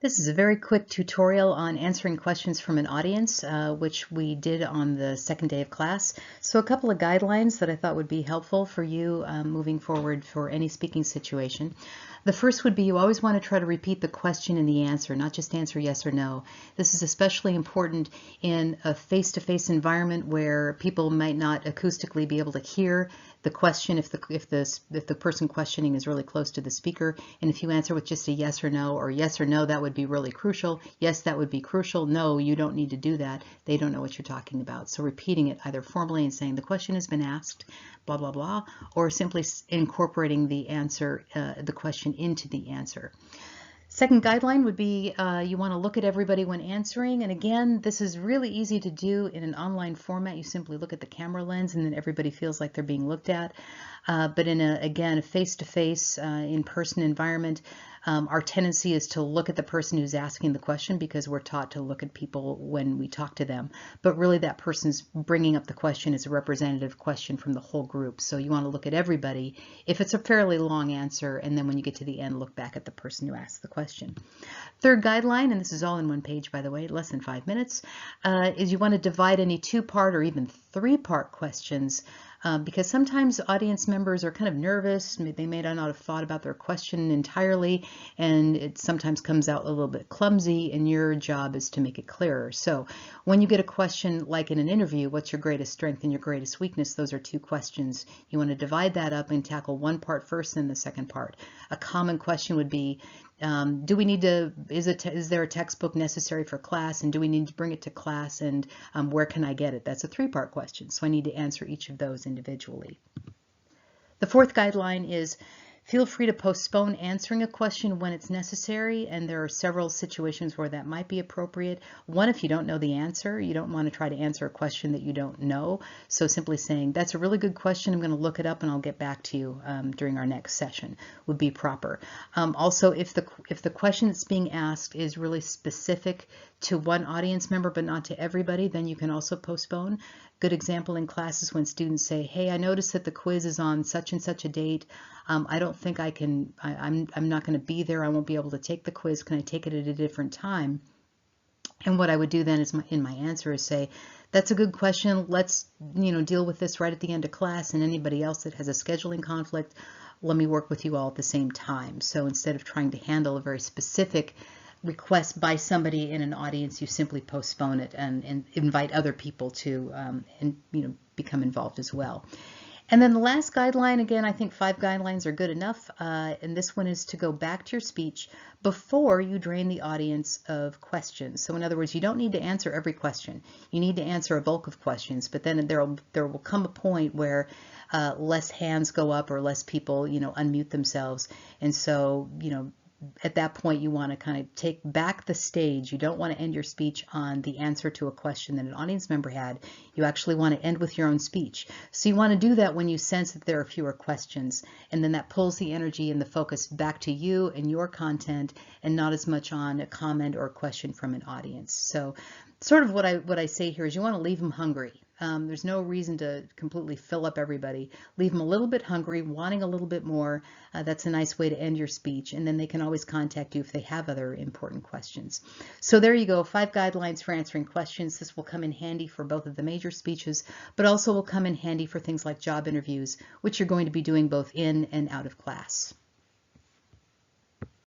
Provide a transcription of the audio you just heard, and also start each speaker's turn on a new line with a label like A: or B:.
A: This is a very quick tutorial on answering questions from an audience, which we did on the second day of class. So a couple of guidelines that I thought would be helpful for you moving forward for any speaking situation. The first would be you always want to try to repeat the question and the answer, not just answer yes or no. This is especially important in a face-to-face environment where people might not acoustically be able to hear the question if the person questioning is really close to the speaker. And if you answer with just a yes or no, that would be really crucial. Yes, that would be crucial. No, you don't need to do that. They don't know what you're talking about. So repeating it either formally and saying the question has been asked, blah, blah, blah, or simply incorporating the answer, the question into the answer. Second guideline would be you want to look at everybody when answering. And again, this is really easy to do in an online format. You simply look at the camera lens and then everybody feels like they're being looked at. But in a face-to-face, in-person environment, our tendency is to look at the person who's asking the question because we're taught to look at people when we talk to them. But really that person's bringing up the question is a representative question from the whole group. So you want to look at everybody if it's a fairly long answer, and then when you get to the end, look back at the person who asked the question. Third guideline, and this is all in one page, by the way, less than 5 minutes, is you want to divide any two-part or even three-part questions because sometimes audience members are kind of nervous. They may not have thought about their question entirely, and it sometimes comes out a little bit clumsy, and your job is to make it clearer. So when you get a question like in an interview, what's your greatest strength and your greatest weakness? Those are two questions. You want to divide that up and tackle one part first and the second part. A common question would be, do we need to, is there a textbook necessary for class, and do we need to bring it to class, and where can I get it? That's a three-part question, so I need to answer each of those individually. The fourth guideline is feel free to postpone answering a question when it's necessary, and there are several situations where that might be appropriate. One, if you don't know the answer, you don't want to try to answer a question that you don't know. So simply saying, that's a really good question, I'm going to look it up and I'll get back to you during our next session would be proper. Also, if the question that's being asked is really specific to one audience member but not to everybody, then you can also postpone. Good example in class is when students say, hey, I noticed that the quiz is on such and such a date. I don't think I can, I'm not going to be there. I won't be able to take the quiz. Can I take it at a different time? And what I would do then is in my answer is say, that's a good question. Let's deal with this right at the end of class, and anybody else that has a scheduling conflict, let me work with you all at the same time. So instead of trying to handle a very specific request by somebody in an audience, you simply postpone it and invite other people to become involved as well. And then the last guideline, again, I think 5 guidelines are good enough, and this one is to go back to your speech before you drain the audience of questions. So in other words, you don't need to answer every question. You need to answer a bulk of questions, but then there will come a point where less hands go up or less people unmute themselves, and so at that point, you want to kind of take back the stage. You don't want to end your speech on the answer to a question that an audience member had. You actually want to end with your own speech. So you want to do that when you sense that there are fewer questions, and then that pulls the energy and the focus back to you and your content, and not as much on a comment or a question from an audience. So sort of what I say here is you want to leave them hungry. There's no reason to completely fill up everybody. Leave them a little bit hungry, wanting a little bit more. That's a nice way to end your speech, and then they can always contact you if they have other important questions. So there you go, 5 guidelines for answering questions. This will come in handy for both of the major speeches, but also will come in handy for things like job interviews, which you're going to be doing both in and out of class.